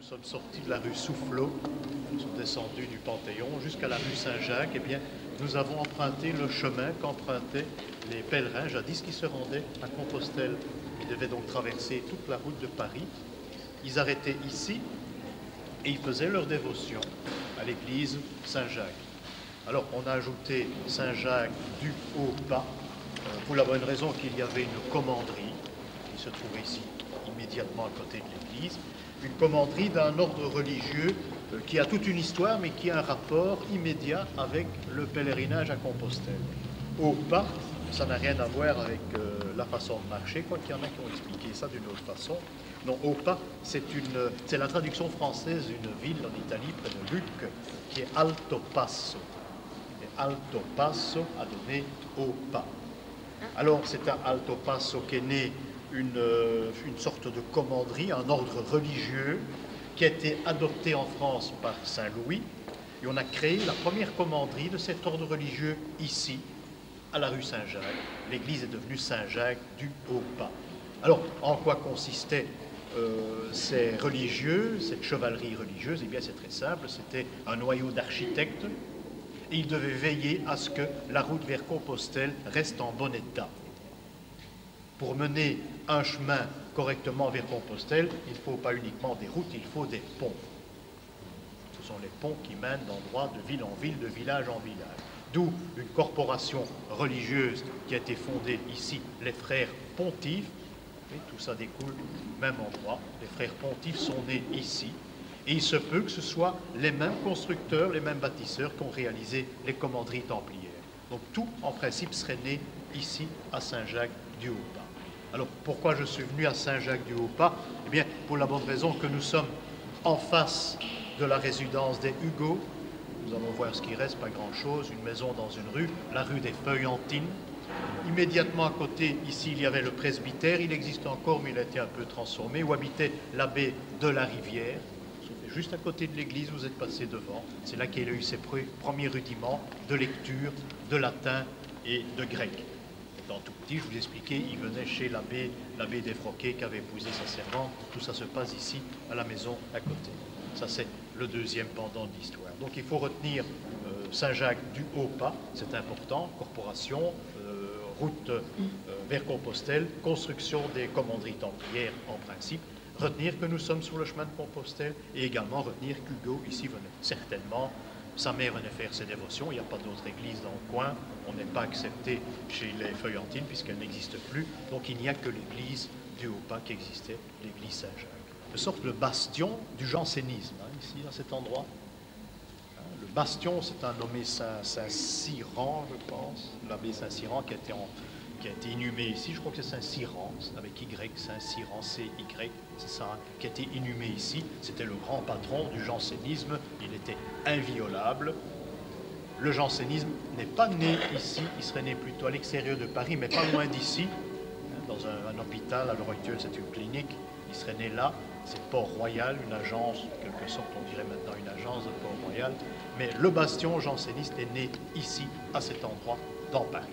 sommes sortis de la rue Soufflot, nous sommes descendus du Panthéon jusqu'à la rue Saint-Jacques. Eh bien, nous avons emprunté le chemin qu'empruntaient les pèlerins jadis qui se rendaient à Compostelle. Ils devaient donc traverser toute la route de Paris. Ils arrêtaient ici et ils faisaient leur dévotion à l'église Saint-Jacques. Alors, on a ajouté Saint-Jacques du Haut-Pas pour la bonne raison qu'il y avait une commanderie qui se trouvait ici, immédiatement à côté de l'église, une commanderie d'un ordre religieux qui a toute une histoire, mais qui a un rapport immédiat avec le pèlerinage à Compostelle. Haut-Pas, ça n'a rien à voir avec la façon de marcher, quoi qu'il y en a qui ont expliqué ça d'une autre façon. Non, Haut-Pas, c'est la traduction française d'une ville en Italie, près de Lucques, qui est Alto Passo. Et Alto Passo a donné Haut-Pas. Alors, c'est à Alto Passo qu'est née une sorte de commanderie, un ordre religieux qui a été adopté en France par Saint-Louis. Et on a créé la première commanderie de cet ordre religieux ici, à la rue Saint-Jacques. L'église est devenue Saint-Jacques du Haut-Pas. Alors, en quoi consistaient ces religieux, cette chevalerie religieuse? Eh bien, c'est très simple, c'était un noyau d'architectes et ils devaient veiller à ce que la route vers Compostelle reste en bon état. Pour mener un chemin correctement vers Compostelle, il ne faut pas uniquement des routes, il faut des ponts. Ce sont les ponts qui mènent d'endroit de ville en ville, de village en village. D'où une corporation religieuse qui a été fondée ici, les frères pontifes, et tout ça découle du même endroit. Les frères pontifes sont nés ici, et il se peut que ce soit les mêmes constructeurs, les mêmes bâtisseurs qui ont réalisé les commanderies templières. Donc tout, en principe, serait né ici, à Saint-Jacques-du-Haut-Pas. Alors, pourquoi je suis venu à Saint-Jacques-du-Haut-Pas? Eh bien, pour la bonne raison que nous sommes en face de la résidence des Hugo. Nous allons voir ce qui reste, pas grand-chose, une maison dans une rue, la rue des Feuillantines. Immédiatement à côté, ici, il y avait le presbytère, il existe encore, mais il a été un peu transformé, où habitait l'abbé de la Rivière. Juste à côté de l'église, vous êtes passé devant. C'est là qu'il a eu ses premiers rudiments de lecture, de latin et de grec. Dans tout petit, je vous expliquais, il venait chez l'abbé Desfroquets qui avait épousé sa servante. Tout ça se passe ici, à la maison à côté. Ça, c'est le deuxième pendant de l'histoire. Donc, il faut retenir Saint-Jacques du Haut-Pas, c'est important, corporation, route vers Compostelle, construction des commanderies templières en principe. Retenir que nous sommes sur le chemin de Compostelle et également retenir qu'Hugo ici venait certainement. Sa mère venait faire ses dévotions, il n'y a pas d'autre église dans le coin, on n'est pas accepté chez les Feuillantines puisqu'elle n'existe plus, donc il n'y a que l'église du Haut-Pas qui existait, l'église Saint-Jacques. De sorte le bastion du jansénisme, ici, à cet endroit. Le bastion, c'est un nommé Saint-Cyran, je pense, l'abbé Saint-Cyran qui a été inhumé ici, je crois que c'est Saint-Cyran, avec Y, Saint-Cyran, C-Y, c'est ça, qui a été inhumé ici. C'était le grand patron du jansénisme, il était inviolable. Le jansénisme n'est pas né ici, il serait né plutôt à l'extérieur de Paris, mais pas loin d'ici, dans un hôpital, à l'heure actuelle c'est une clinique, il serait né là, c'est Port-Royal, une agence, en quelque sorte on dirait maintenant une agence de Port-Royal, mais le bastion janséniste est né ici, à cet endroit, dans Paris.